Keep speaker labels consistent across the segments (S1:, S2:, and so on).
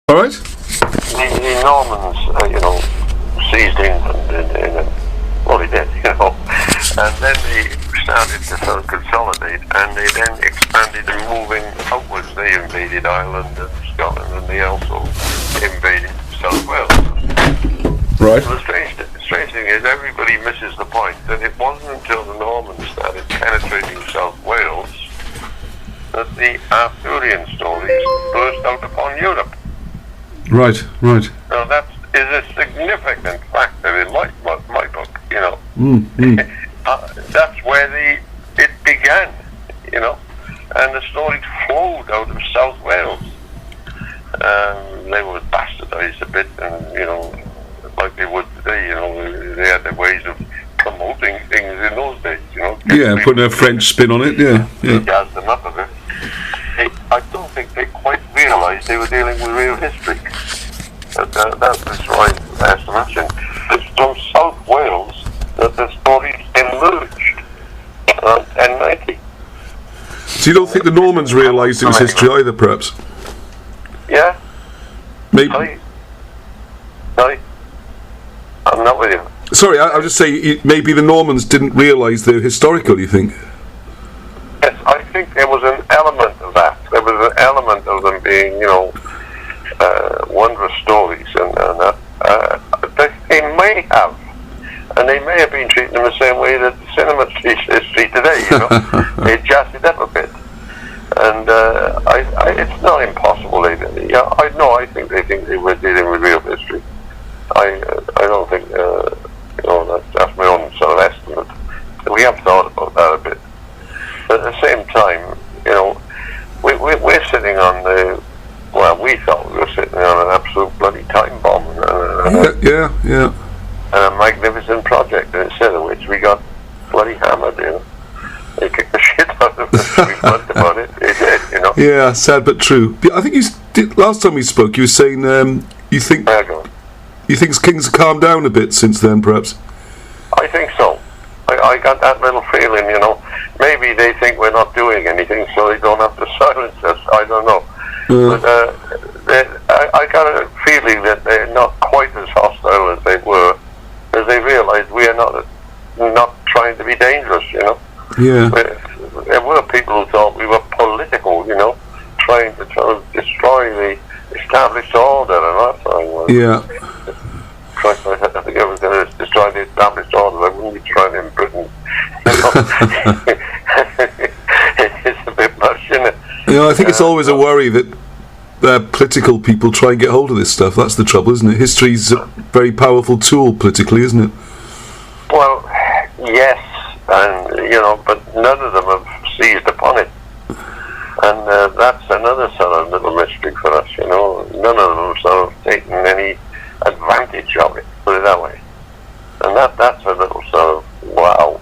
S1: All right.
S2: The Normans, seized England well, they did, and then they started to sort of consolidate, and they then expanded and moving outwards. They invaded Ireland and Scotland, and they also invaded South Wales.
S1: Right.
S2: So the strange thing is, everybody misses the point that it wasn't until the Normans started penetrating South Wales that the Arthurian stories burst out upon Europe.
S1: Right.
S2: Now that is a significant factor in my book, that's where it began, and the stories flowed out of South Wales. They were bastardized a bit, and like they would today, they had their ways of promoting things in those days,
S1: Yeah, putting a French spin on it. Yeah.
S2: They jazzed them up a bit. I don't think they quite realised they were dealing with real history. That's why I have to mention. It's from South Wales that the stories emerged around 1090.
S1: So you don't think the Normans realised it was history either, perhaps?
S2: Yeah?
S1: Maybe.
S2: Sorry? I'm not with you.
S1: Sorry, I'll just say maybe the Normans didn't realise they're historical, you think?
S2: Yes, I think there was an element of that. There was an element of them being, wondrous stories, and that. They may have, and they may have been treating them the same way that cinema treats history today, They jazzed it up a bit. And it's not impossible. I think they think they were dealing with real history. I don't think, that's my own sort of estimate. We have thought about that a bit. But at the same time, we're sitting on we thought we were sitting on an absolute bloody time bomb.
S1: Yeah.
S2: And a magnificent project, and instead of which we got bloody hammered, They kicked the shit out of us. We talked about it. They did,
S1: Yeah, sad but true. I think last time we spoke, you were saying you think things have calmed down a bit since then, perhaps.
S2: I think so. I got that little feeling, Maybe they think we're not doing anything, so they don't have to silence us. I don't know. But I got a feeling that they're not quite as hostile as they were, as they realised we are not trying to be dangerous,
S1: Yeah.
S2: There were people who thought we were political, trying to destroy the established order, and that's how I was.
S1: Yeah.
S2: I think I was going to destroy the established order. I wouldn't be trying in Britain. It's a bit much, isn't it?
S1: I think it's always a worry that political people try and get hold of this stuff. That's the trouble, isn't it? History's a very powerful tool politically, isn't it?
S2: Well, yes, and but none of them have seized upon it, and that's another sort of little mystery for us. None of them have sort of taken any advantage of it. Put it that way, and that's a little sort of wow.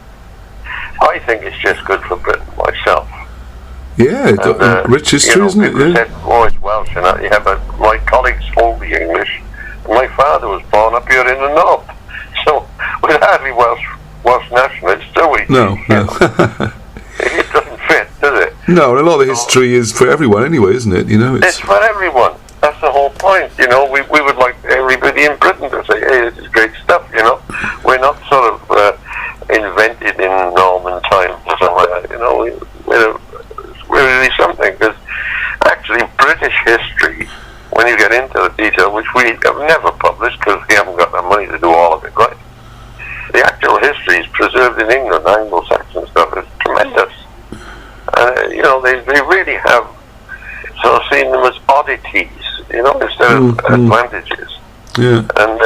S2: I think it's just good for Britain myself.
S1: Yeah, rich history, isn't it?
S2: People said, it's Welsh, but my colleagues spoke the English. My father was born up here in the north, so we're hardly Welsh nationalists, do we? No. It doesn't fit, does it?
S1: No, and a lot of the history is for everyone anyway, isn't it?
S2: It's for everyone. That's the whole point. We would like everybody in Britain to say, hey, this is great stuff, We're not sort of invented in Norman times or something like that, we're really something, because actually British history, when you get into the detail, which we have never published because we haven't got the money to do all of it, right? The actual history is preserved in England. Anglo-Saxon stuff is tremendous. They really have sort of seen them as oddities, instead of advantages.
S1: Yeah.
S2: And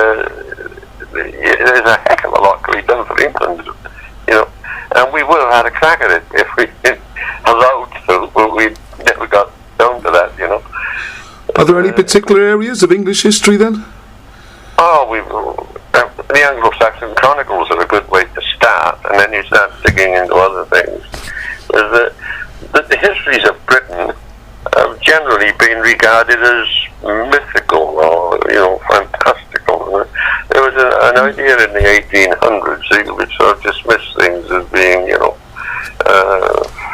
S2: there's a heck of a lot to be done for England, and we would have had a crack at it if we allowed to, but we never got down to that,
S1: Are there any particular areas of English history then?
S2: The Anglo-Saxon Chronicles are a good way to start, and then you start digging into other things. The histories of Britain have generally been regarded as mythical or, fantastical. There was an idea in the 1800s that you would sort of dismiss things as being,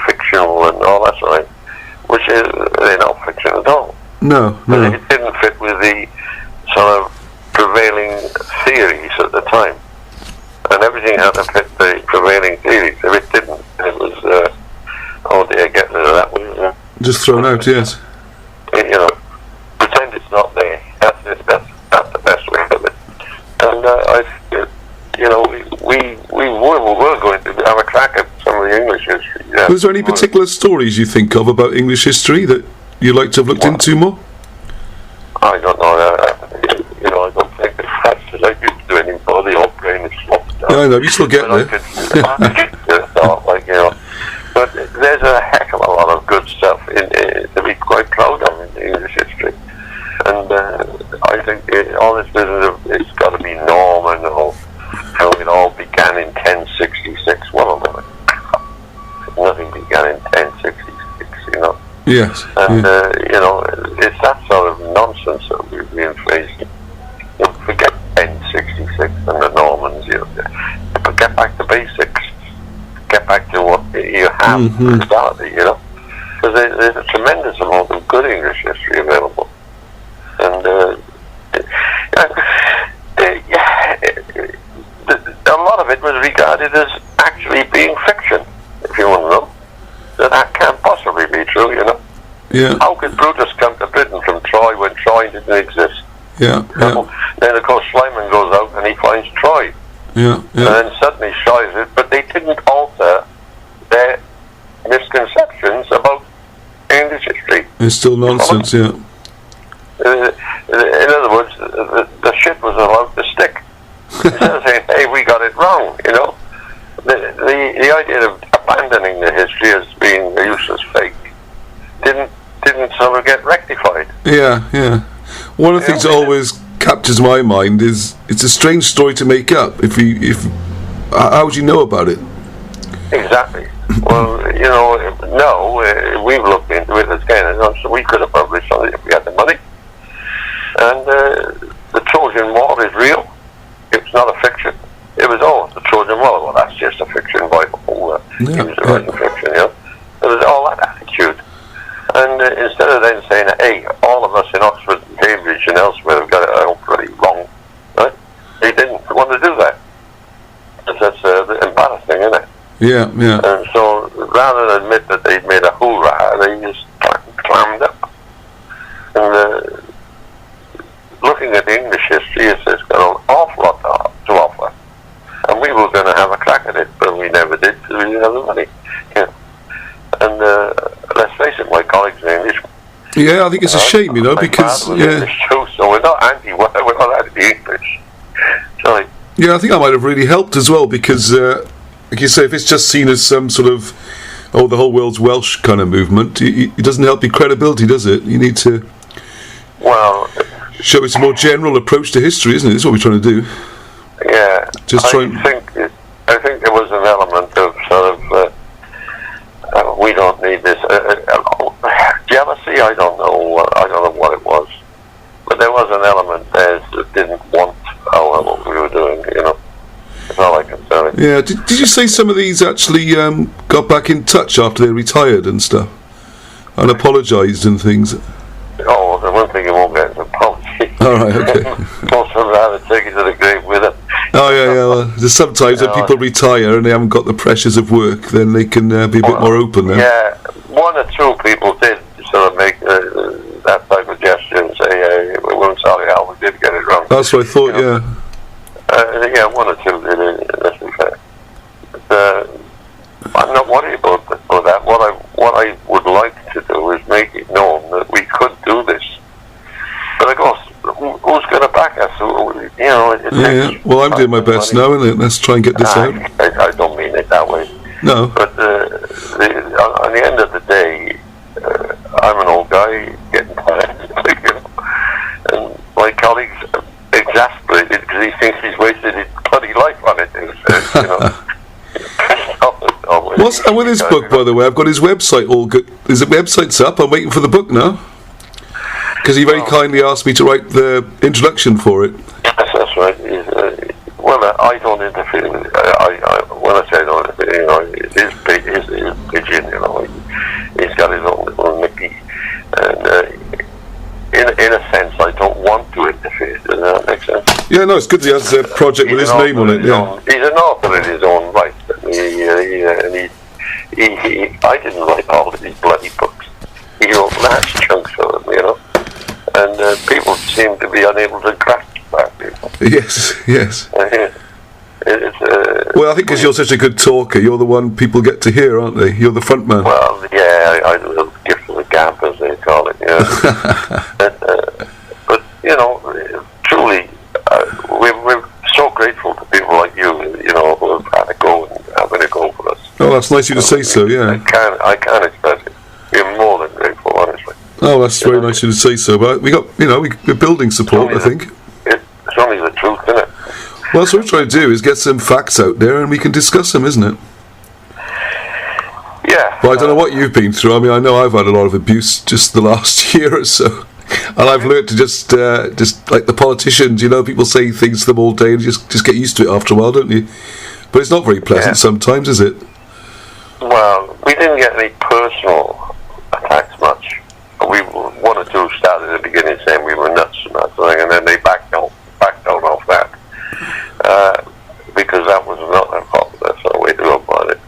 S2: fictional and all that sort of thing, which is, they're not fiction at all.
S1: No.
S2: But it didn't fit with had to fit the prevailing theories. If it didn't, it was, oh dear, get rid of that one.
S1: Just thrown out, yes.
S2: You know, pretend it's not there. That's the best way of it. And you know, we were going to have a crack at some of the English history. Yeah.
S1: Was there any particular stories you think of about English history that you'd like to have looked into more?
S2: I don't know. You know, I don't think the facts that I used to do anymore. The old brain is slopped down.
S1: Yeah, I know. You still get there.
S2: Like, you know, but there's a heck of a lot of good stuff to be quite proud of in English history. And I think all this business of it's got to be Norman or how it all began in 1066. Well, nothing began in 1066, you know.
S1: Yes.
S2: And,
S1: yeah.
S2: you know, it's that sort of nonsense that we've been facing. You know, forget 1066 and the Normans, you know. But get back to basics. Get back to what you have for reality, you know. Because there's a tremendous amount of good English history available. And a lot of it was regarded as actually being fiction, if you want to know. That can't possibly be true, you know.
S1: Yeah.
S2: How could Brutus come to Britain from Troy when Troy didn't exist?
S1: Yeah.
S2: Then, of course, Slimon goes out and he finds Troy.
S1: Yeah.
S2: And then suddenly shies it, but they didn't alter their misconceptions about English history.
S1: It's still nonsense, yeah.
S2: In other words, the shit was allowed to stick. Instead of saying, hey, we got it wrong, you know. The idea of abandoning the history as being a useless fake didn't sort of get rectified.
S1: Yeah. One of the things that always captures my mind is it's a strange story to make up. How would you know about it?
S2: Exactly. Well, you know, no, we've looked into it again, and so we could have published something if we had the money. And the Trojan War is real. It's not a fiction. It was the Trojan War. Well, that's just a fiction by he was writing fiction, you know. There was all that attitude. And instead of then saying, hey, all of us in Oxford and Cambridge and elsewhere have got it all pretty wrong, right? They didn't want to do that. That's embarrassing, isn't it?
S1: Yeah.
S2: And so, rather than admit that they'd made a hoorah, they just clammed up. And looking at English history, it's got an awful lot to offer. And we were going to have a crack at it, but we never did because we didn't have the money. Yeah. And let's face it, my colleagues in English.
S1: Yeah, I think it's a shame, you know, because
S2: English too, so we're not anti-English. Sorry.
S1: Yeah, I think that might have really helped as well because, like you say, if it's just seen as some sort of the whole world's Welsh kind of movement, it doesn't help your credibility, does it? You need to show it's a more general approach to history, isn't it? That's what we're trying to do.
S2: Yeah, I think there was an element of sort of we don't need this. Jealousy, I don't know what it was, but there was an element there that didn't want what we were doing. You know, that's all I can say.
S1: Yeah, did you say some of these actually got back in touch after they retired and stuff, and apologised and things?
S2: Oh, the one thing you won't get is an apology.
S1: All right, okay.
S2: Most of them rather take it to the grave with it.
S1: Oh yeah. Well, sometimes when people retire and they haven't got the pressures of work, then they can be a bit more open. Then.
S2: Yeah, one or two people did sort of make that type of gesture and say, "We're sorry, Al, we did get it wrong."
S1: That's what I thought. You know?
S2: Yeah, one or two did. Let's be fair. But, I'm not worried about that. What I would like to do is make it known that we could do this. But of course, who's going to back us? You know,
S1: yeah. Well, I'm doing my best now, and let's try and get this out.
S2: I don't mean it that way.
S1: No.
S2: But on the end of the day, I'm an old guy getting tired, you know, and my colleagues exasperated because he thinks he's wasted his bloody life on it. You know.
S1: And with his book, by the way, I've got his website all good. His website's up. I'm waiting for the book now because he very kindly asked me to write the introduction for it.
S2: Yes, that's right. I don't interfere with it. When I say I don't interfere, you know, his pigeon, you know, he's got his own little Mickey, and in a sense, I don't want to interfere. Does that make sense?
S1: Yeah, no, it's good he has a project with his name on it. Yeah,
S2: he's an author in his own right. I didn't write all of these bloody books. He wrote large chunks of them, and people seem to be unable to grasp that.
S1: Yes.
S2: It's,
S1: well, I think because you're such a good talker, you're the one people get to hear, aren't they? You're the front man.
S2: Well, yeah, I the gift of the gab, as they call it. But truly, we're so grateful to people like you, who have had a go and having a go for us.
S1: Oh, that's nice of you to say so. Yeah.
S2: I can't express it. We're more than grateful, honestly.
S1: Oh, that's very nice of you to say so. But we got, we're building support. I think.
S2: It's only the truth, isn't it?
S1: Well, so what we're trying to do is get some facts out there, and we can discuss them, isn't it?
S2: Yeah.
S1: Well, I don't know what you've been through. I mean, I know I've had a lot of abuse just the last year or so, and I've learned to just like the politicians. People say things to them all day, and just get used to it after a while, don't you? But it's not very pleasant sometimes, is it?
S2: Well, we didn't get any personal attacks much. One or two started at the beginning saying we were nuts and that thing, and then they backed out off that. Because that was not their fault. That's the way to go about it.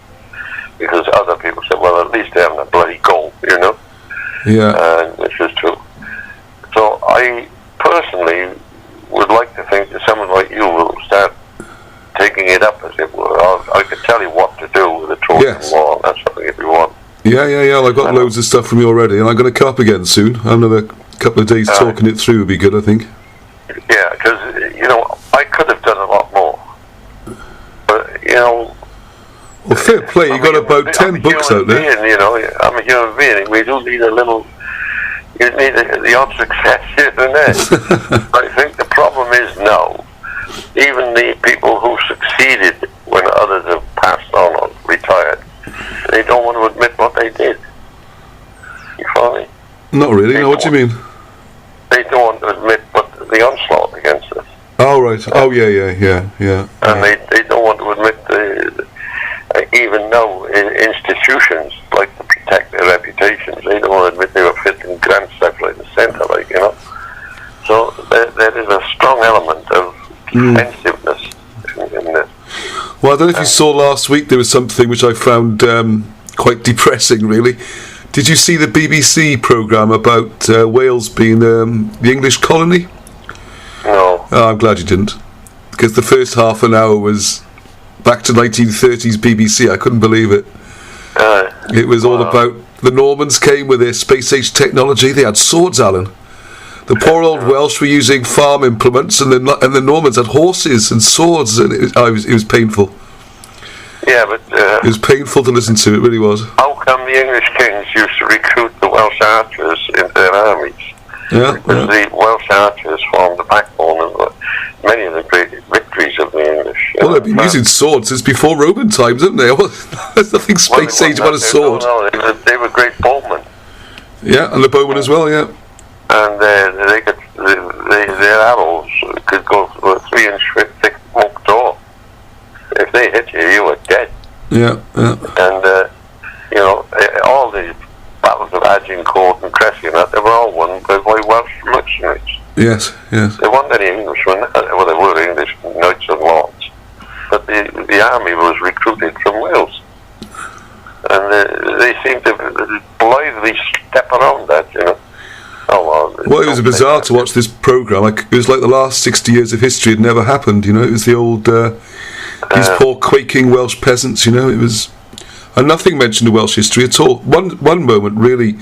S2: Because other people said, well, at least they haven't a bloody goal,
S1: Yeah.
S2: And which is true. So I personally would like to think that someone like you will start taking it up, as it were. I could tell you what to do with the Trojan law and that sort of thing if you want.
S1: Yeah. I've got loads of stuff from you already, and I'm going to come up again soon. Another couple of days talking it through would be good, I think.
S2: Yeah, because, I could have done a lot more. But,
S1: Well, fair play. You've got about 10 books out there.
S2: I'm a human being. We do need a little... You need the odd success here and there. I think the problem is now, even the people who succeeded when others have passed on or retired, they don't want to admit what they did. You follow me?
S1: Not really. No, what do you mean?
S2: They don't want to admit what the onslaught against us.
S1: Oh, right. Oh, yeah.
S2: And they don't want to admit even though institutions like to protect their reputations, they don't want to admit they were fit in grand stuff like the centre, So there is a strong element of defensiveness in this.
S1: Well, I don't know if you saw last week, there was something which I found quite depressing, really. Did you see the BBC programme about Wales being the English colony?
S2: No.
S1: Oh, I'm glad you didn't. Because the first half an hour was back to 1930s BBC. I couldn't believe it. It was all about the Normans came with their space-age technology. They had swords, Alan. The poor old Welsh were using farm implements, and the Normans had horses and swords, and it was painful.
S2: Yeah, but...
S1: it was painful to listen to, it really was.
S2: How come the English kings used to recruit the Welsh archers into their armies? Because the Welsh archers formed the backbone of many of the great victories of the English.
S1: Well, they've been using swords since before Roman times, haven't they? There's nothing space-age about a sword.
S2: No, they were great bowmen.
S1: Yeah, and the bowmen as well, yeah.
S2: And they could, their arrows could go through a 3-inch thick oak door. If they hit you, you were dead.
S1: Yeah.
S2: And, all the battles of Agincourt and Cressy and that, they were all won by Welsh mercenaries.
S1: Yes.
S2: There weren't any Englishmen. Well, there were English knights and lords. But the army was recruited from Wales. And they seemed to blithely step around that,
S1: Well, it was bizarre to watch this programme. It was like the last 60 years of history had never happened, It was the old, these poor quaking Welsh peasants, It was... And nothing mentioned the Welsh history at all. One moment really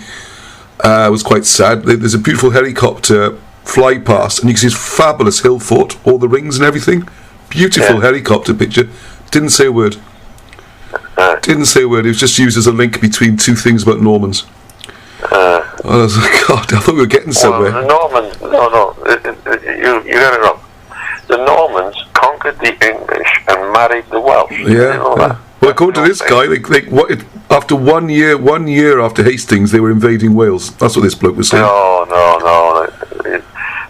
S1: was quite sad. There's a beautiful helicopter fly past, and you can see this fabulous hill fort, all the rings and everything. Beautiful helicopter picture. Didn't say a word. It was just used as a link between two things about Normans. I was like, God, I thought we were getting somewhere.
S2: Well, the Normans, you got it wrong. The Normans conquered the English and married the Welsh.
S1: Yeah. Well, according to this guy, after 1 year after Hastings, they were invading Wales. That's what this bloke was saying.
S2: No.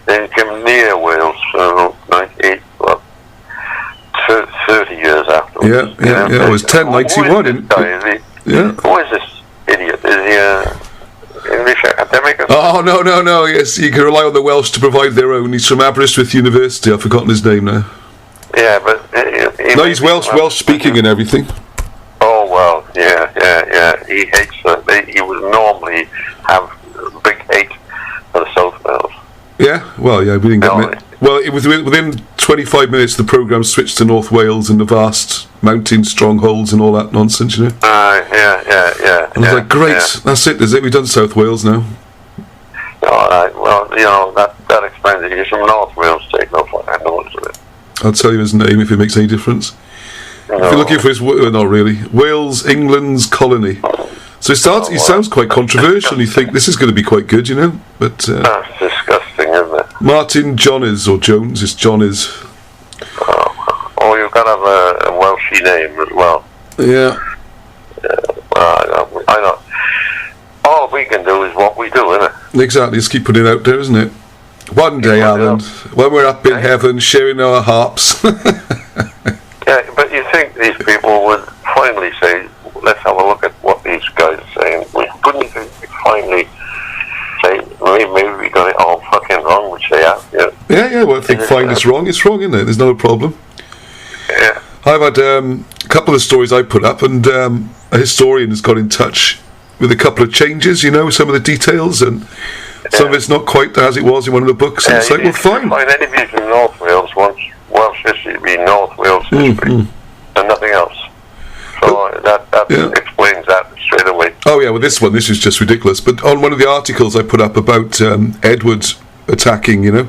S2: They came near Wales for 30 years afterwards.
S1: Yeah. It was 1091.
S2: Who is this idiot? Is he an English English academic?
S1: Oh, no. Yes, you can rely on the Welsh to provide their own. He's from Aberystwyth University. I've forgotten his name now.
S2: Yeah, but...
S1: No, he's Welsh speaking and everything.
S2: Oh, well, yeah. He hates that. He would normally have a big hate for the South Wales.
S1: Yeah? Well, yeah, we didn't get it. Well, it was within 25 minutes the programme switched to North Wales and the vast mountain strongholds and all that nonsense, you know?
S2: Yeah.
S1: And I was like, great, that's it, is it? We've done South Wales now.
S2: All right, well, you know, that explains it. He's from North Wales, take no notice of it.
S1: I'll tell you his name if it makes any difference. No. If you're looking for his... not really. Wales, England's colony. So he sounds quite controversial, and you think this is going to be quite good, you know? But
S2: that's disgusting, isn't it?
S1: Martin Jones, or Jones, it's Jones.
S2: Oh, you've got to have a Welshy name as well.
S1: Yeah.
S2: I know. All we can do is what we do, isn't it?
S1: Exactly, just keep putting it out there, isn't it? One day, Alan, when we're up in heaven sharing our harps.
S2: Yeah, but you think these people would finally say, let's have a look at what these guys are saying. Wouldn't you think they'd finally say, maybe we got it all fucking wrong, which they have?
S1: Yeah, well, if they find it's wrong, isn't it? There's no problem.
S2: Yeah.
S1: I've had a couple of stories I put up, and a historian has got in touch with a couple of changes, you know, some of the details, and some of it's not quite as it was in one of the books. And it's like, well, fine.
S2: Find anybody from North Wales wants Welsh history to be North Wales history and nothing else. So that explains that straight away.
S1: Oh yeah, well this is just ridiculous. But on one of the articles I put up about Edward attacking, you know,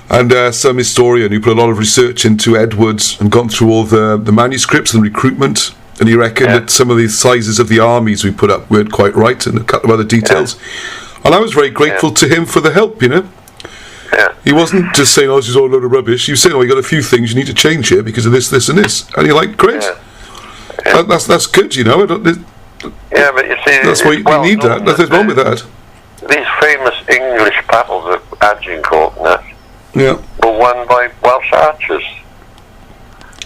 S1: and some historian who put a lot of research into Edwards and gone through all the manuscripts and recruitment, and he reckoned that some of the sizes of the armies we put up weren't quite right, and a couple of other details. And I was very grateful to him for the help, you know.
S2: Yeah.
S1: He wasn't just saying, this is all a load of rubbish. He was saying, you got a few things you need to change here because of this, this and this. And you're like, great. Yeah. That's good, you know.
S2: But you see...
S1: That's why we need that. Nothing's wrong with that.
S2: These famous English battles at Agincourt were won by Welsh archers.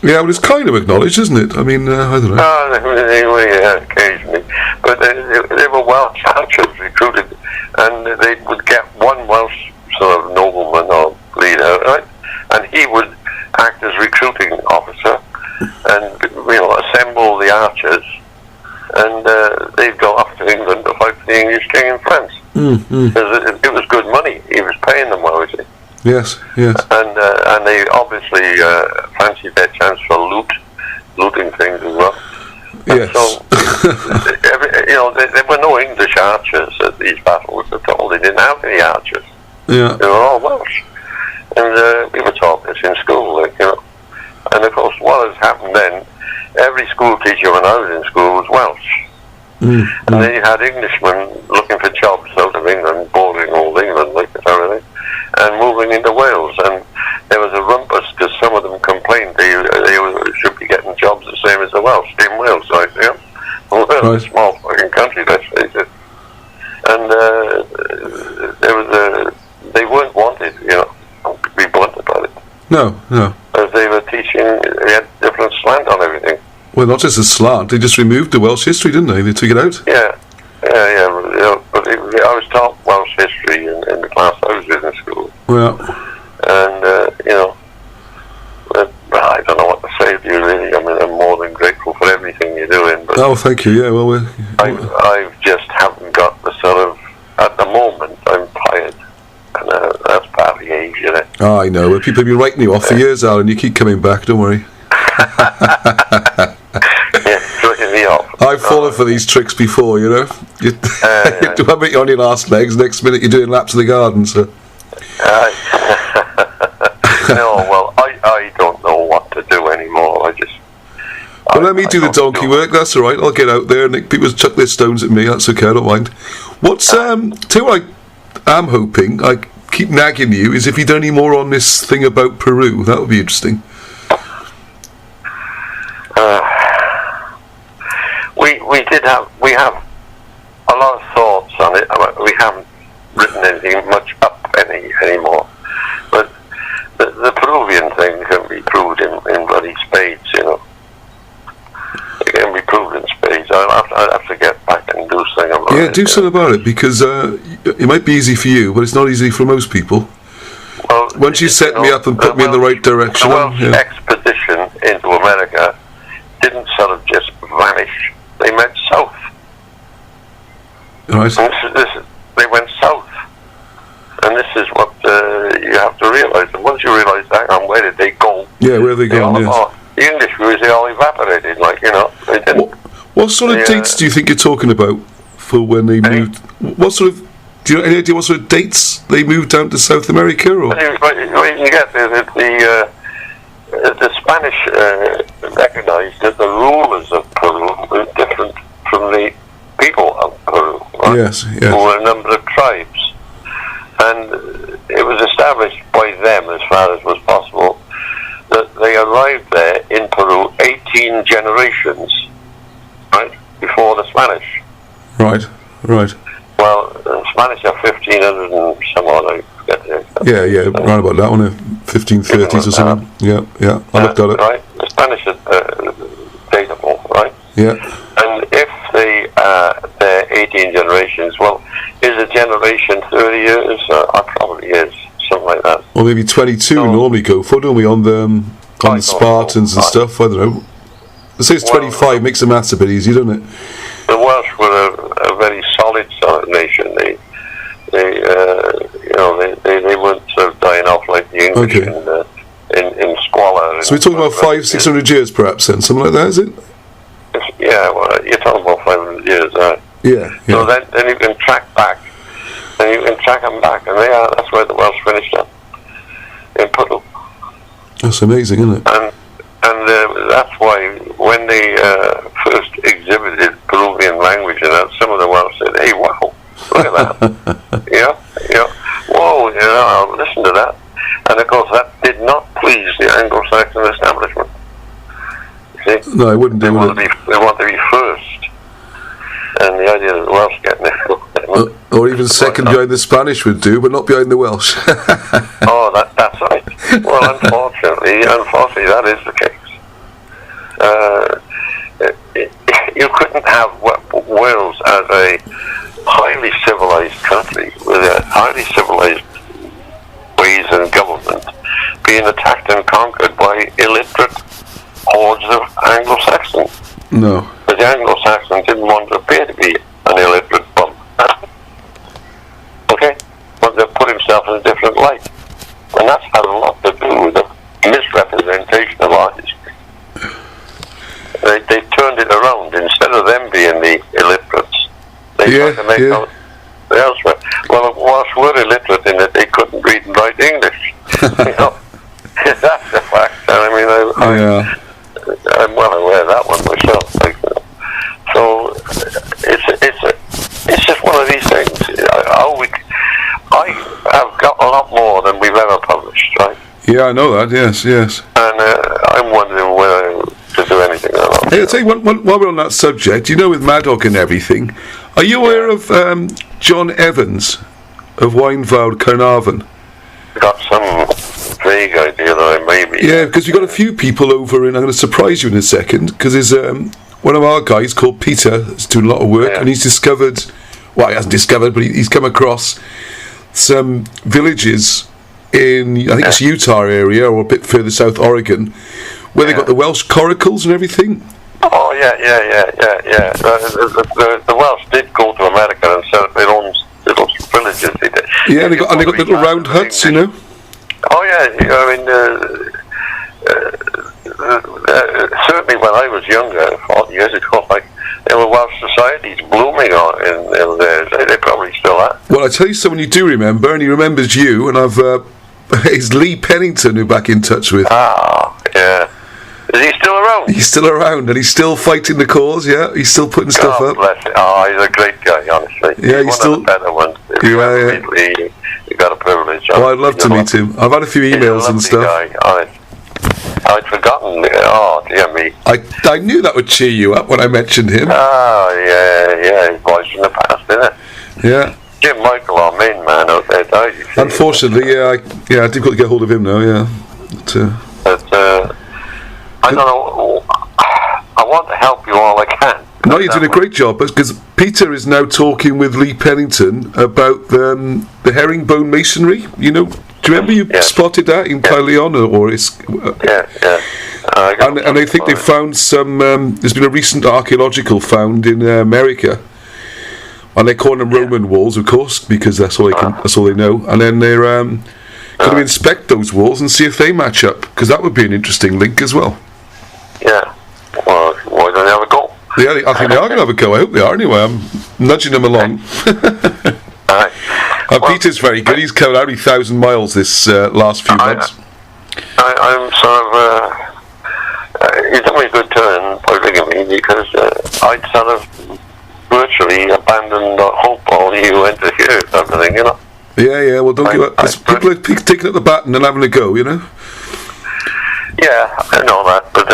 S1: Yeah, well, it's kind of acknowledged, isn't it? I mean, I don't know.
S2: Anyway, occasionally. But they were Welsh archers recruited, and they would get one Welsh sort of nobleman or leader, right? And he would act as recruiting officer and, assemble the archers, and they'd go off to England to fight for the English king in France. It was good money. He was paying them well, you see.
S1: Yes.
S2: And they obviously fancied their chance for looting things as well.
S1: Yes.
S2: So, there were no English archers at these battles at all. They didn't have any archers.
S1: Yeah.
S2: They were all Welsh. And we were taught this in school, And of course, what has happened then, every school teacher when I was in school was Welsh. And then you had Englishmen looking for jobs out of England, bordering old England, like everything, and moving into Wales. And there was a rumpus because some of them complained they should be getting jobs the same as the Welsh in Wales. Like, well, Wales is a small fucking country, let's face it. And they weren't wanted, to be blunt about it.
S1: No.
S2: As they were teaching, they had different slant on everything.
S1: Well, not just a slant, they just removed the Welsh history, didn't they? They took it out.
S2: Yeah. But I was taught Welsh history in the class I was in school.
S1: Yeah.
S2: And, I don't know what to say to you, really. I mean, I'm more than grateful for everything you're doing. But
S1: thank you, yeah. Well,
S2: I just haven't got the sort of... At the moment, I'm tired. And that's part of the age,
S1: I know. Well, people have been writing you off for years, Alan. You keep coming back, don't worry.
S2: Tricking me off.
S1: I've fallen for these tricks before, you know. You one minute you're on your last legs, next minute you're doing laps of the garden, so...
S2: No, well, I don't know what to do anymore.
S1: Well, let me do the donkey work, that's alright. I'll get out there and people chuck their stones at me, that's okay, I don't mind. Tell you what I am hoping, I keep nagging you, is if you've done any more on this thing about Peru, that would be interesting.
S2: We have a lot of thoughts on it. We haven't written anything much up anymore. But the Peruvian thing can be proved in bloody spades, It can be proved in spades. I'll have to get back and do something about about it.
S1: Yeah, do something about it, because it might be easy for you, but it's not easy for most people.
S2: Well,
S1: once you set me up and put me in the right direction,
S2: the Welsh expedition into America didn't sort of just vanish. They went south.
S1: Right.
S2: They went south. And this is what you have to realise. And once you realise that, and where did they go?
S1: Yeah, where are they going? Yes.
S2: The English crews, they all evaporated, like, you know. They didn't.
S1: What sort of dates do you think you're talking about for when they moved? What sort of, do you know any idea what sort of dates they moved down to South America? Or?
S2: Well, you get the Spanish recognised that the rulers of Peru were different from the people of Peru. Right?
S1: Yes.
S2: There were a number of tribes. And it was established by them, as far as was possible, that they arrived there in Peru 18 generations, right, before the Spanish.
S1: Right.
S2: Well, the Spanish are 1500 and some odd, I forget the exact.
S1: Yeah, around about that one, 1530s or something. Yeah, I looked at it.
S2: Right, the Spanish are datable, right?
S1: Yeah.
S2: And if they're 18 generations, well, is a generation 30 years? Probably is, something like that.
S1: Or maybe 22 normally go for, don't we, on the Spartans and stuff? I don't know. Let's say it's 25, makes the maths a bit easy, doesn't it?
S2: The Welsh were a very solid sort of nation. They weren't sort of dying off like the English in squalor.
S1: So we're talking about 500-600 years, perhaps, then, something like that, is it?
S2: Yeah, well, you're talking about 500 years, right?
S1: Yeah.
S2: So then you can track back, and you can track them back, and that's where the Welsh finished up, in Peru.
S1: That's amazing, isn't it?
S2: And that's why when they first exhibited Peruvian language, and some of the Welsh said, "Hey, wow, look at that!" yeah, whoa, listen to that. And of course, that did not please the Anglo-Saxon establishment. You see?
S1: No, I wouldn't do it.
S2: They want to be first, and the idea that the Welsh getting it.
S1: Or even second behind the Spanish would do, but not behind the Welsh.
S2: Oh, that's right. Well, unfortunately, that is the case. You couldn't have Wales as a highly civilized country with a highly civilized ways and government being attacked and conquered by illiterate hordes of Anglo-Saxons.
S1: No.
S2: But the Anglo-Saxons didn't want to appear to be an illiterate bum. Okay? But they put himself in a different light. And that's had a lot to do with the misrepresentation of our history. They turned it around. Instead of them being the illiterates, they tried to make out the elsewhere. Well, the Welsh were illiterate in that they couldn't read and write English. That's a fact. I mean, I'm well aware of that one myself. So it's just one of these things. I have got a lot more than we've ever published, right?
S1: Yeah, I know that. Yes.
S2: And I'm wondering whether to do anything or not.
S1: Hey, I'll tell you, while we're on that subject, with Madoc and everything, are you aware of John Evans of Wynfawr, Carnarvon?
S2: Got some vague idea that I may be.
S1: Yeah, because we've got a few people over, and I'm going to surprise you in a second, because there's one of our guys called Peter is doing a lot of work, and he's discovered, well, he hasn't discovered, but he's come across some villages in, I think it's Utah area, or a bit further south, Oregon, where they've got the Welsh coracles and everything.
S2: Oh, yeah. The Welsh did go to America and set up their own little villages. They did.
S1: Yeah, they got little round huts,
S2: Oh, yeah. I mean, certainly when I was younger, 40 years ago, there were Welsh societies blooming in there. They probably still are.
S1: Well, I tell you someone you do remember, and he remembers you, and it's Lee Pennington who back in touch with.
S2: Ah, yeah. Is he still around?
S1: He's still around, and he's still fighting the cause, yeah? He's still putting stuff up.
S2: Bless him. Oh, he's a great guy, honestly.
S1: Yeah,
S2: he's one of the better ones. You got a privilege.
S1: Oh, I'd love to meet him. I've had a few emails and stuff.
S2: Guy, I'd forgotten. Oh, dear me.
S1: I knew that would cheer you up when I mentioned him.
S2: Oh, yeah. His voice from the past, isn't it?
S1: Yeah.
S2: Jim Michael, our main man out there, died.
S1: Unfortunately, I difficult to get hold of him now, yeah. But
S2: I don't know. I want to help you all I can.
S1: No, you're doing a great job, because Peter is now talking with Lee Pennington about the herringbone masonry. You know, do you remember you spotted that in Caerleon, or it's? And I think they found some. There's been a recent archaeological found in America, and they call them Roman walls, of course, because that's all they know. And then they're going to inspect those walls and see if they match up, because that would be an interesting link as well.
S2: Yeah. Well, why don't they have a go?
S1: Yeah, I think they are going to have a go. I hope they are. Anyway, I'm nudging them along. Peter's very good. He's covered every 1,000 miles this last few months.
S2: I'm sort of. You done me a good turn by ringing me, because I'd sort of virtually abandoned hope all you went to hear everything, you know.
S1: Yeah. Well, don't give up. People are taking up the baton and having a go, you know.
S2: Yeah, I know that, but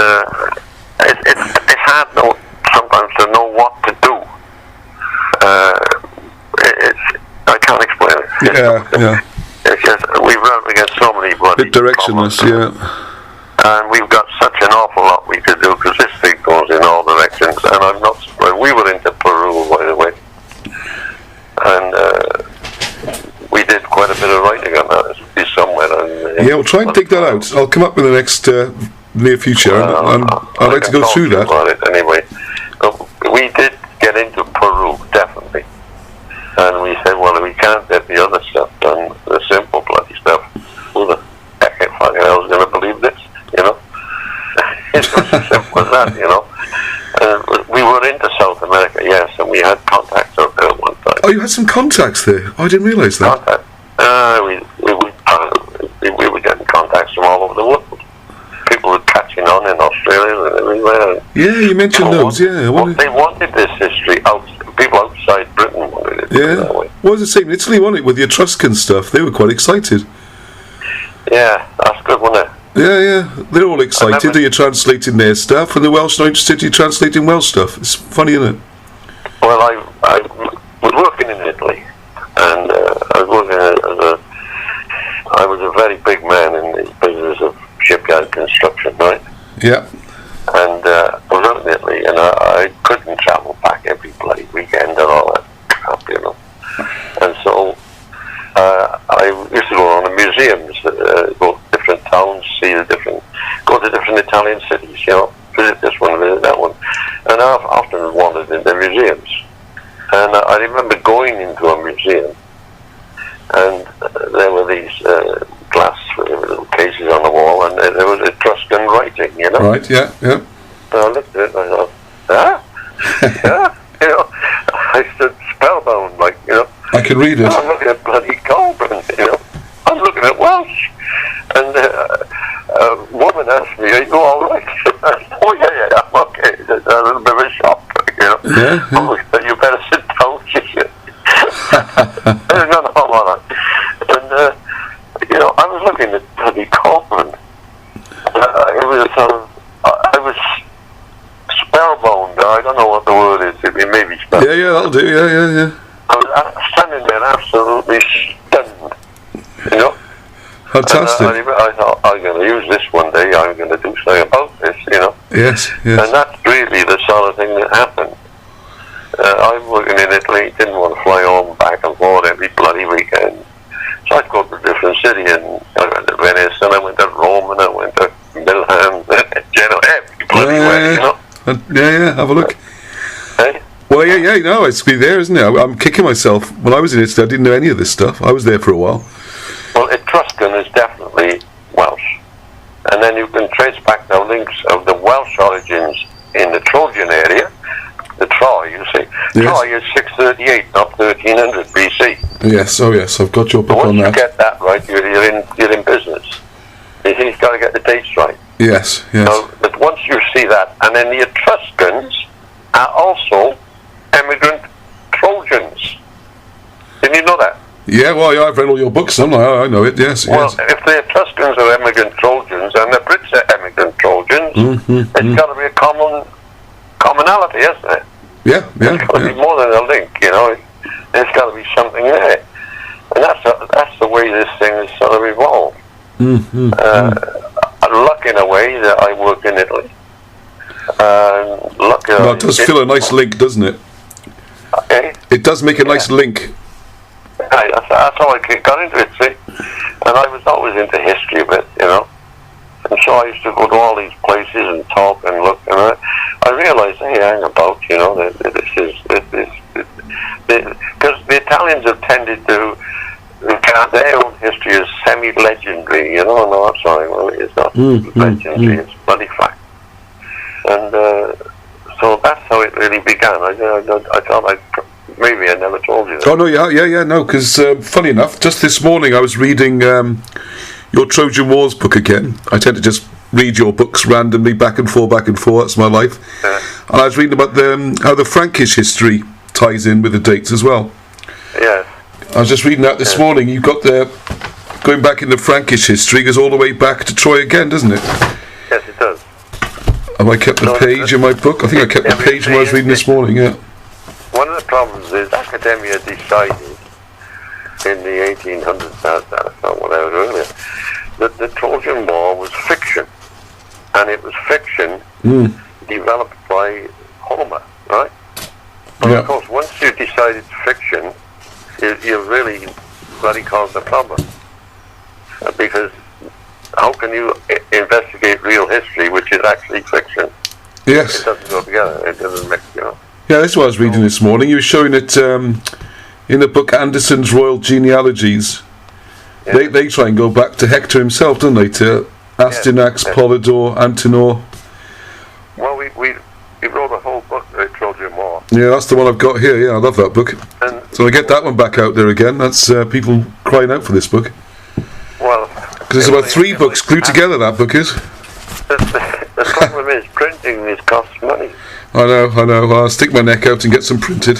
S2: it's hard sometimes to know what to do. I can't explain it.
S1: Yeah.
S2: It's just we've run against so many bloody
S1: bit directionless,
S2: problems, and we've got such an awful lot we could do, because this thing goes in all directions. And I'm not surprised. We were into Peru, by the way, and we did quite a bit of writing on that. It's somewhere.
S1: We'll try and dig that out. I'll come up in the next near future, and I'd like to go through that.
S2: About it anyway. We did get into Peru, definitely. And we said, well, if we can't get the other stuff done, the simple bloody stuff, who the heck fucking hell is going to believe this, you know? It's just as simple as that, you know? We were into South America, yes, and we had contacts out there at one time.
S1: Oh, you had some contacts there? I didn't realise that.
S2: We were getting contacts from all over the world. People were catching on in Australia and everywhere.
S1: Yeah, you mentioned those,
S2: they wanted this history out. People outside Britain wanted it.
S1: Yeah. What was the same in Italy, wasn't it, with the Etruscan stuff? They were quite excited.
S2: Yeah, that's good, wasn't it?
S1: Yeah. They're all excited that you're translating their stuff, and the Welsh are interested in translating Welsh stuff. It's funny, isn't it?
S2: Well, I was working in Italy, and I was a very big man in the business of shipyard construction, right?
S1: Yeah.
S2: And I was out in Italy, and I couldn't travel back every bloody weekend and all that crap, you know. And so I used to go on to museums, go to different towns, go to different Italian cities, you know, visit this one, visit that one. And I've often wandered into museums. And I remember going into a museum, and there were these glass little cases on the wall, and there was Etruscan writing, you know.
S1: Right, yeah.
S2: And I looked at it and I thought, yeah, you know, I stood spellbound, like, you know.
S1: I can read it.
S2: I'm looking at bloody Colburn, you know. I'm looking at Welsh. And a woman asked me, are you all right? I said, oh, yeah, I'm okay. There's a little bit of a shock, you know.
S1: Yeah.
S2: Oh, you better sit down, she said. There's not a whole lot of that. And, you know, I was looking at bloody Colburn. It was sort of, I was spellbound. I don't know what the word is. It may be spellbound.
S1: Yeah, that'll do. Yeah.
S2: I was standing there absolutely stunned, you know.
S1: Fantastic.
S2: And I thought, I'm going to use this one day. I'm going to do something about this, you know.
S1: Yes.
S2: And that's really the sort of thing that happened. I'm working in Italy, didn't want to fly home back and forth every bloody weekend. So I'd go to a different city, and I went to Venice, and I went to Rome, and I went to Milan, Genoa, every bloody way, you know.
S1: Yeah, have a look.
S2: Hey?
S1: Well, yeah, no, it's be there, isn't it? I'm kicking myself. When I was in Italy, I didn't know any of this stuff. I was there for a while.
S2: Well, Etruscan is definitely Welsh. And then you can trace back the links of the Welsh origins in the Trojan area. The Troy, you see.
S1: Yes.
S2: Troy is 638, not 1300 BC.
S1: Yes, I've got your book on that.
S2: Once you get that right, you're in business. He's got to get the dates right.
S1: Yes.
S2: So, but once you see that, and then the Etruscans are also emigrant Trojans. Didn't you know that?
S1: Yeah, well, I've read all your books, haven't I? I know it, yes.
S2: Well, if the Etruscans are emigrant Trojans and the Brits are emigrant Trojans, it's got to be a commonality, isn't it?
S1: Yeah.
S2: It's got to be more than a link, you know. There's got to be something there. And that's the way this thing has sort of evolved. Luck in a way that I work in Italy. Look,
S1: no, it does feel a nice link, doesn't it? It does make a nice link.
S2: That's how I got into it, see? And I was always into history a bit, you know. And so I used to go to all these places and talk and look, and I realised, hey, hang about, you know, because the Italians have tended to regard their own history as semi-legendary, you know, no, I'm sorry, well, it's not legendary, it's bloody fact. And so that's how it really began. I thought maybe I never told you that.
S1: Oh, no, yeah, no, because funny enough, just this morning I was reading your Trojan Wars book again. I tend to just read your books randomly, back and forth, that's my life. And I was reading about how the Frankish history ties in with the dates as well.
S2: Yes.
S1: I was just reading that this morning. You've got going back in the Frankish history, goes all the way back to Troy again, doesn't it?
S2: Yes, it does.
S1: Have I kept the page in my book? I think I kept the page when I was reading this morning, yeah.
S2: One of the problems is academia decided in the 1800s, or whatever, earlier, that the Trojan War was fiction. And it was fiction developed by Homer, right? But of course, once you decide it's fiction, you really bloody caused a problem. Because how can you investigate real history, which is actually fiction?
S1: Yes.
S2: It doesn't go together. It doesn't mix, you know.
S1: Yeah, that's what I was reading this morning. You were showing it in the book Anderson's Royal Genealogies. Yeah. They try and go back to Hector himself, don't they? To Astyanax, Polydor, Antenor.
S2: Well, we wrote a whole book, the Trojan War.
S1: Yeah, that's the one I've got here. Yeah, I love that book. And so I get that one back out there again. That's people crying out for this book.
S2: Well,
S1: because it's about 3 books glued together. That book is.
S2: The problem is printing these costs money.
S1: I know. I'll stick my neck out and get some printed.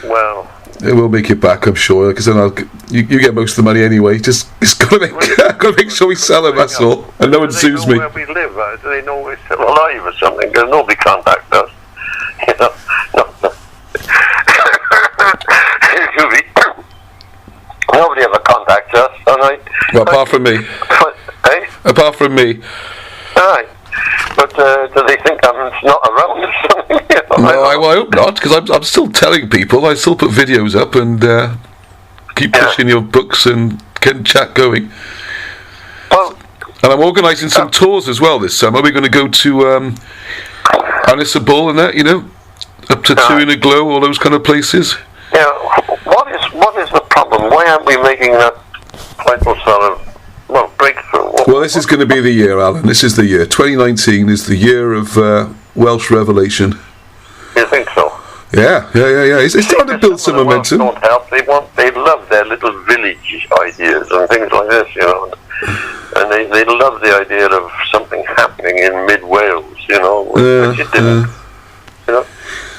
S2: Well,
S1: it will make it back, I'm sure. Because then you get most of the money anyway. Just got to make sure we sell them. That's all. And no one sues me.
S2: Where we live? Do they know we're still alive or something? Because nobody contacts us. You know, nobody ever contacts us.
S1: Well, apart from me.
S2: Hey?
S1: Apart from me.
S2: Aye. But do they think I'm not around or something?
S1: No, I hope not, because I'm still telling people. I still put videos up and keep pushing your books and getting chat going.
S2: Well,
S1: and I'm organising some tours as well this summer. We're going to go to Anisabol and that, you know, up to Two in a Glow, all those kind of places.
S2: Yeah, what is the problem? Why aren't we making that vital sort of breakthrough?
S1: Well, this is going to be the year, Alan. This is the year. 2019 is the year of Welsh revelation.
S2: You think so?
S1: Yeah. It's starting to build some momentum.
S2: Don't help. They love their little village ideas and things like this, you know. And they love the idea of something happening in mid-Wales, you know, which it didn't. You know?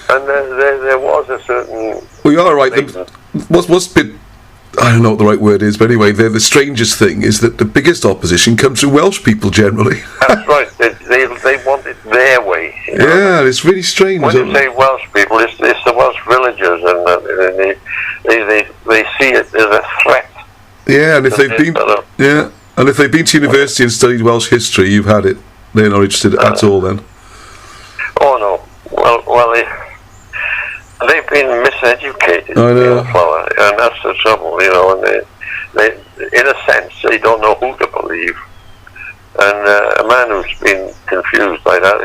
S2: And there was a certain...
S1: Well, you are right. What's been... I don't know what the right word is, but anyway, the strangest thing is that the biggest opposition comes from Welsh people generally.
S2: That's right. They want it their way.
S1: Yeah, it's really strange.
S2: When you say Welsh people, it's the Welsh villagers, and they see it as a threat.
S1: Yeah, and if they've been to university and studied Welsh history, you've had it. They're not interested at all. Then.
S2: Oh no. Well, they've been miseducated.
S1: I know.
S2: And that's the trouble, you know. And they, in a sense, they don't know who to believe. And a man who's been confused by that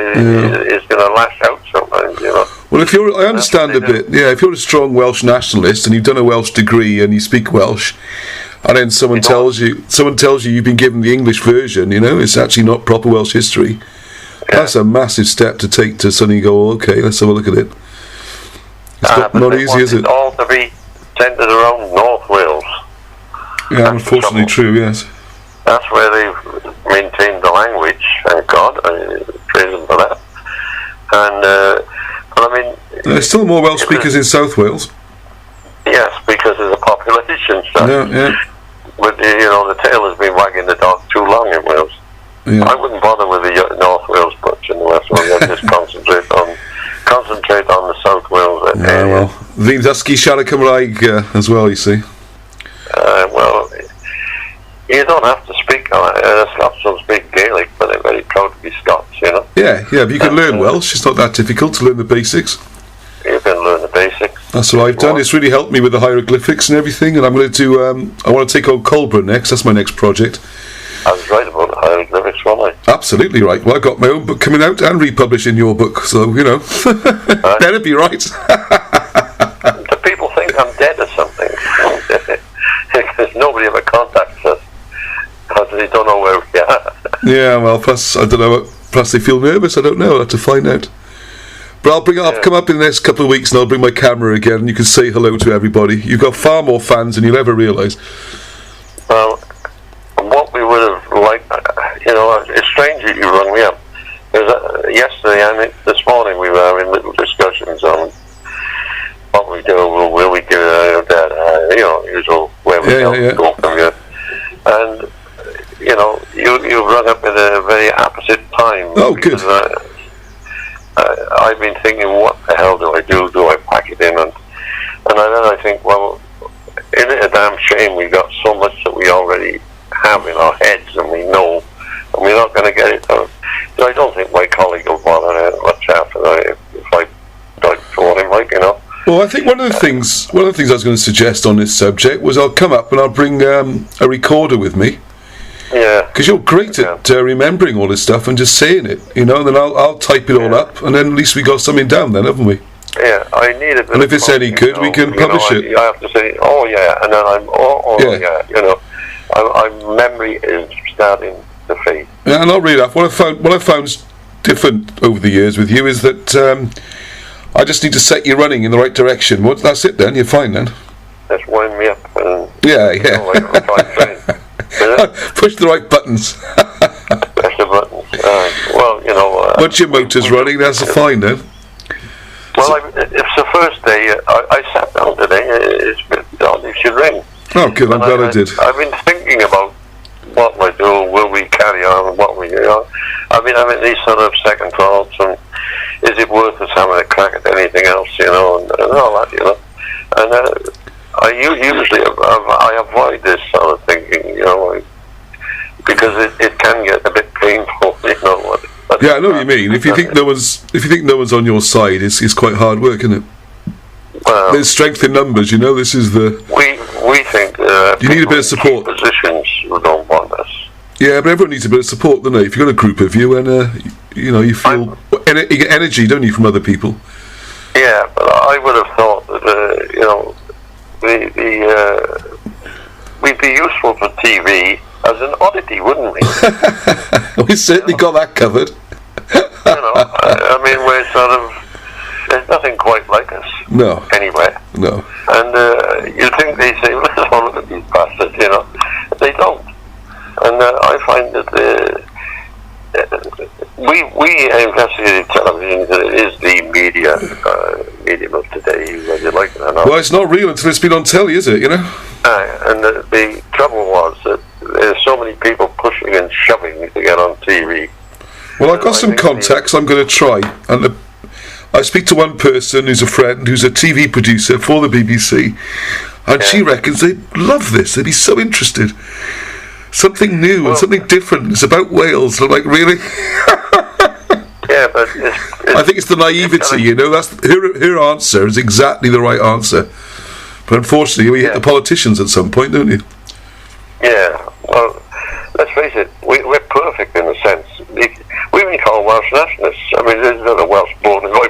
S2: is going to lash out sometimes, you know.
S1: Well, I understand a bit. Yeah, if you're a strong Welsh nationalist and you've done a Welsh degree and you speak Welsh, and then someone tells you you've been given the English version, you know, it's actually not proper Welsh history. Yeah. That's a massive step to take to suddenly go, okay, let's have a look at it. It's not easy, is it?
S2: All to be centred around North Wales.
S1: Yeah, that's unfortunately true. Yes.
S2: That's where they've maintained the language. Thank God. I praise them for that. And but I mean,
S1: there's still more Welsh speakers in South Wales.
S2: Yes, because of the population stuff.
S1: Yeah.
S2: But you know, the tail has been wagging the dog too long in Wales. Yeah. I wouldn't bother with the North Wales butch in the West Wales. I'd just concentrate on the South Wales area.
S1: Well, fi'n ddysgu siarad Cymraeg as well, you see.
S2: Well, you don't have to speak. Scots don't speak Gaelic, but they're very proud to be Scots, you know.
S1: Yeah, but you can learn Welsh. It's not that difficult to learn the basics.
S2: You can learn the basics.
S1: That's what I've done. It's really helped me with the hieroglyphics and everything. And I'm going to do. I want to take on Colborough next. That's my next project.
S2: I was right about the hieroglyphics, wasn't I?
S1: Absolutely right. Well, I got my own book coming out and republishing your book, so you know, better be right.
S2: Do people think I'm dead or something? Because nobody ever contacts us because they don't know where we are.
S1: Yeah, well, plus I don't know. Plus they feel nervous. I don't know. I'll have to find out. But I'll come up in the next couple of weeks and I'll bring my camera again and you can say hello to everybody. You've got far more fans than you'll ever realise.
S2: Well, what we would have liked, you know, it's strange that you rung me up. Because yesterday, this morning, we were having little discussions on what we do, where we do that, you know, usual where we go from here. And, you know, you rung up at a very opposite time.
S1: Oh, good.
S2: I've been thinking, what the hell do I do? Do I pack it in? And then I think, well, isn't it a damn shame we got so much that we already have in our heads and we know, and we're not going to get it done. So I don't think my colleague will bother much after that if I died for him, like, you know.
S1: Well, I think one of the things I was going to suggest on this subject was I'll come up and I'll bring a recorder with me. Yeah. Because you're great at remembering all this stuff and just saying it, you know, and then I'll type it all up, and then at least we got something down then, haven't we?
S2: Yeah, I need it.
S1: And if it's any good, we can publish it.
S2: I have to say, oh yeah, and then yeah, you know, my memory is starting to fade.
S1: Yeah, and I'll read off. What I found different over the years with you is that I just need to set you running in the right direction. That's it then, you're fine then.
S2: Just wind me up. And,
S1: yeah.
S2: You know, like a fine train.
S1: Push the right buttons.
S2: Push the buttons. Well, you know.
S1: Once your motor's running, that's fine then.
S2: Well, it's the first day. I sat down today. It's been done. You should ring.
S1: Oh, good. I'm glad I did.
S2: I've been thinking about what we do. Will we carry on? What we do? I've been having these sort of second thoughts, and is it worth us having a crack at anything else? You know, and all that. You know, and I usually I avoid this sort of thinking. You know, because it can get a bit painful. You know.
S1: Yeah, I know what you mean. If you think no one's on your side, it's quite hard work, isn't it?
S2: Well,
S1: there's strength in numbers, you know. This is the
S2: we think
S1: you need a bit of support.
S2: Positions who don't want us.
S1: Yeah, but everyone needs a bit of support, don't they? If you've got a group of you and you know you feel you get energy, don't you, from other people?
S2: Yeah, but I would have thought that you know we'd be useful for TV. As an oddity, wouldn't we?
S1: We certainly got that covered.
S2: You know, I mean, we're sort of, there's nothing quite like us.
S1: No.
S2: Anywhere.
S1: No.
S2: And you think they say, let's have a look at these bastards, you know. They don't. And I find that we investigative television is the medium of today, whether you like it or not.
S1: Well, it's not real until it's been on telly, is it, you know?
S2: And the trouble was that there's so many people pushing and shoving to get on TV.
S1: Well, I've got some contacts I'm going to try, and I speak to one person who's a friend who's a TV producer for the BBC, and she reckons they'd love this. They'd be so interested. Something new and something different. It's about Wales. I'm like, really?
S2: Yeah, but
S1: I think it's the naivety, you know. That's her answer is exactly the right answer. But unfortunately, we hit the politicians at some point, don't you?
S2: Yeah. Well, let's face it. We're perfect in a sense. We've been called Welsh nationalists. I mean, there's not a Welsh born in my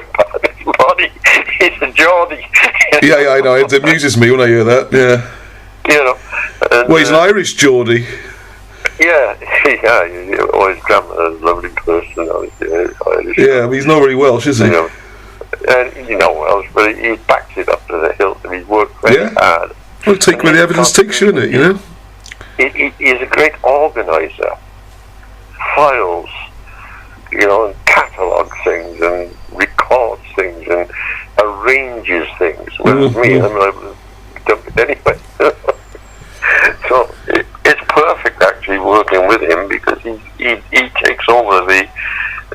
S2: body. It's a Geordie.
S1: Yeah, I know. It amuses me when I hear that. Yeah.
S2: You know. And,
S1: well, he's an Irish Geordie.
S2: Yeah. You always grandmother's a lovely person. Irish.
S1: Yeah, but he's not very Welsh, is he?
S2: You know. And you know Welsh, but he backs it up to the hilt, and he's worked very hard.
S1: Well, take where the evidence takes you, innit, you know?
S2: He's a great organiser. Files, you know, and catalogues things, and records things, and arranges things. Whereas me, I'm able to dump it anyway. So it's perfect, actually, working with him, because he takes over the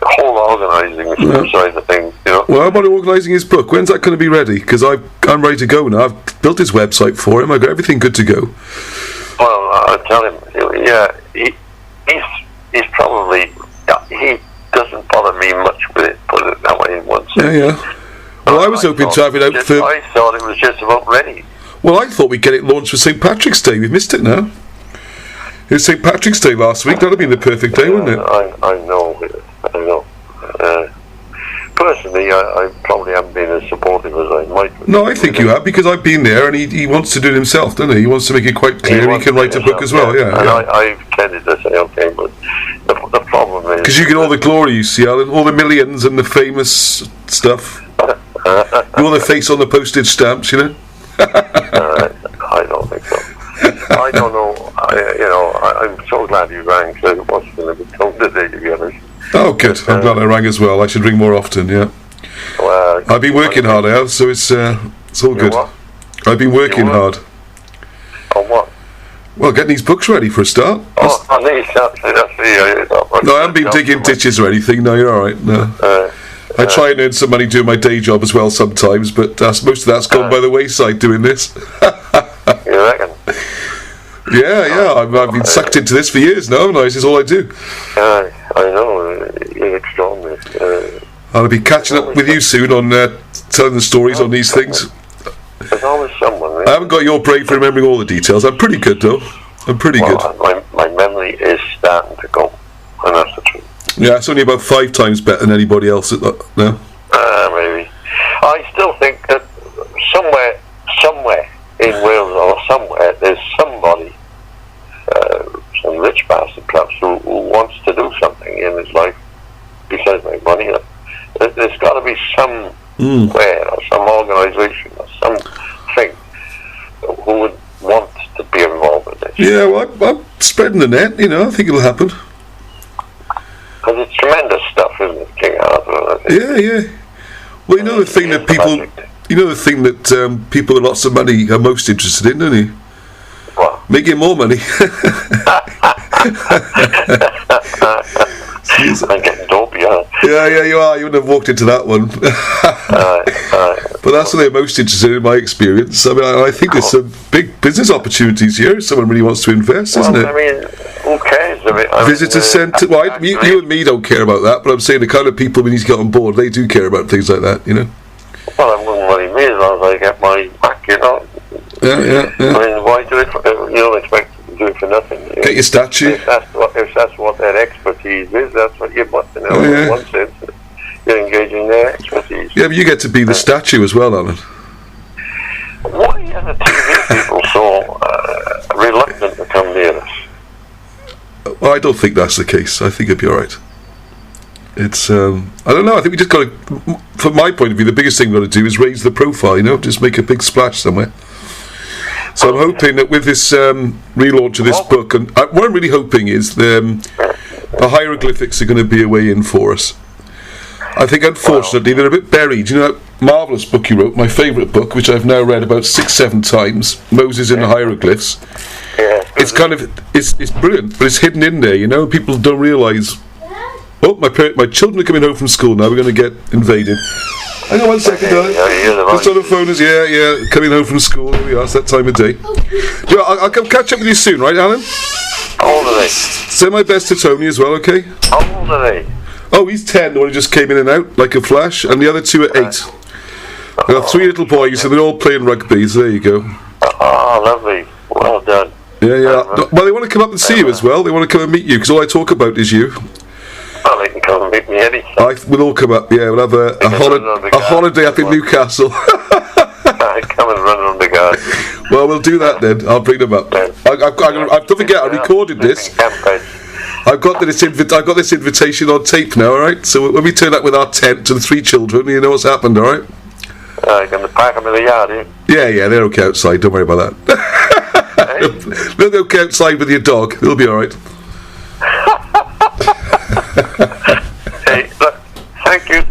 S2: whole organising side of things, you know.
S1: Well, how about organising his book? When's that going to be ready? Because I'm ready to go now. I've built his website for him. I've got everything good to go.
S2: Well, I tell him, yeah, he's probably,
S1: Yeah. Well, I was hoping to have it out for...
S2: I thought it was just about ready.
S1: Well, I thought we'd get it launched for St. Patrick's Day. We've missed it now. It was St. Patrick's Day last week. That would have been the perfect day, wouldn't it?
S2: I know. Personally, I probably haven't been as supportive as I might.
S1: No, I think you have, because I've been there, and he wants to do it himself, doesn't he? He wants to make it quite clear he can write a book as well, yeah.
S2: And I've tended to say, okay, but the problem is...
S1: Because you get all the glory, you see, Alan, all the millions and the famous stuff. You're the face on the postage stamps, you know?
S2: I don't think so. I don't know. I'm so glad you rang, because it wasn't going to be told today, to be honest.
S1: Oh, good. I'm glad I rang as well. I should ring more often, yeah.
S2: Well,
S1: I've been working hard now, so it's all good.
S2: What?
S1: I've been working hard.
S2: On what?
S1: Well, getting these books ready for a start.
S2: On these,
S1: No, I haven't been digging ditches or anything. No, you're all right. No. I try and earn some money doing my day job as well sometimes, but most of that's gone by the wayside doing this.
S2: You reckon?
S1: Yeah. I've been sucked into this for years now, haven't I? This is all I do.
S2: I know. You're extraordinary.
S1: I'll be catching up with you soon on telling the stories on these things.
S2: There's always someone. Right?
S1: I haven't got your brain for remembering all the details. I'm pretty good, though. I'm pretty good.
S2: My memory is starting to go, and that's the truth.
S1: Yeah, it's only about 5 times better than anybody else at that now.
S2: Maybe. I still think that somewhere in Wales or somewhere, there's somebody, some rich bastard perhaps, who wants to do something in his life besides make money. There's got to be somewhere or some organisation or something who would want to be involved with this.
S1: Yeah, well, I'm spreading the net, I think it'll happen.
S2: Because it's tremendous stuff, isn't it, King Arthur?
S1: Yeah. Well, the thing that people with lots of money are most interested in, don't you?
S2: What?
S1: Making more money.
S2: I'm getting dopey, huh?
S1: Yeah, you are. You wouldn't have walked into that one. But that's what they're most interested in my experience. I mean, I think there's some big business opportunities here if someone really wants to invest, isn't it?
S2: I mean, who cares?
S1: Visitor centre. Well, you and me don't care about that, but I'm saying the kind of people we need to get on board, they do care about things like that,
S2: Well, it wouldn't worry me as long as I get my back,
S1: Yeah.
S2: I mean, why do it? You don't expect to do it for nothing.
S1: Get your statue.
S2: If that's what their expertise is, that's what you want to know. In one sense, you're engaging their expertise.
S1: Yeah, but you get to be the statue as well, Alan.
S2: Why are the TV people so reluctant to come near us?
S1: Well, I don't think that's the case. I think it'd be all right. It's I don't know. I think we just got to, from my point of view, the biggest thing we've got to do is raise the profile. Just make a big splash somewhere. So I'm hoping that with this relaunch of this book, and what I'm really hoping is the hieroglyphics are going to be a way in for us. I think, unfortunately, they're a bit buried. That marvellous book you wrote, my favourite book, which I've now read about 6-7 times, Moses in the Hieroglyphs.
S2: Yeah.
S1: It's it's brilliant, but it's hidden in there. People don't realise. Oh, my children are coming home from school now. We're going to get invaded. Hang on 1 second, darling. Just on the phone is coming home from school. Here we are. It's that time of day. I'll come catch up with you soon, right, Alan?
S2: How old are they?
S1: Say my best to Tony as well, okay?
S2: How old are they?
S1: Oh, he's 10. The one who just came in and out like a flash, and the other 2 are 8. I've got 3 little boys, and they're all playing rugby. So there you go.
S2: Oh, lovely. Well done.
S1: Yeah. Well, they want to come up and see you as well. They want to come and meet you because all I talk about is you.
S2: Well, they can come and meet me anytime.
S1: We'll all come up. Yeah, we'll have a holiday up in Newcastle.
S2: Come and run on the garden.
S1: Well, we'll do that then. I'll bring them up. Don't forget, I recorded this. I've got this invitation on tape now. All right. So when we turn up with our tent and 3 children, you know what's happened. All right.
S2: You're going to pack them in the yard, eh?
S1: Yeah, they're okay outside. Don't worry about that. They'll go okay outside with your dog. It'll be all right.
S2: Hey, look, thank you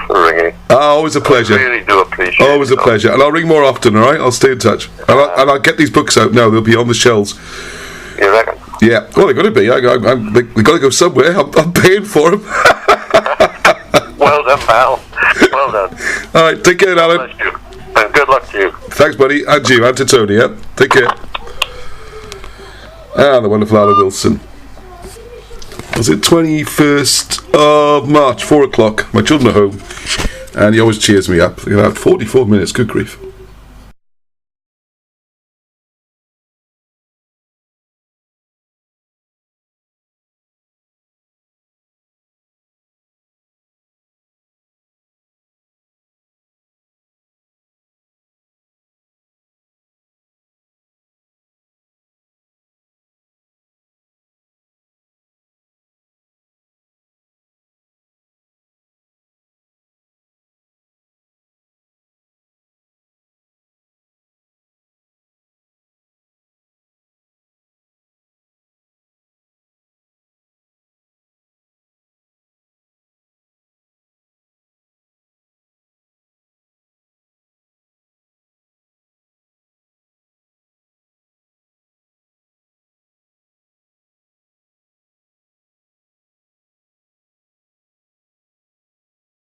S2: for ringing.
S1: Always a pleasure.
S2: I really do appreciate it.
S1: Always a pleasure. And I'll ring more often, all right? I'll stay in touch. And I'll get these books out now. They'll be on the shelves.
S2: You reckon?
S1: Yeah. Well, they're going to be. They've got to go somewhere. I'm paying for them.
S2: Well done, pal. Well done.
S1: All right, take care, Alan.
S2: Bless you. And good luck to you.
S1: Thanks, buddy. And you, and to Tony, yeah? Take care. The wonderful Alan Wilson. Was it 21st of March, 4 o'clock. My children are home, and he always cheers me up. 44 minutes, good grief.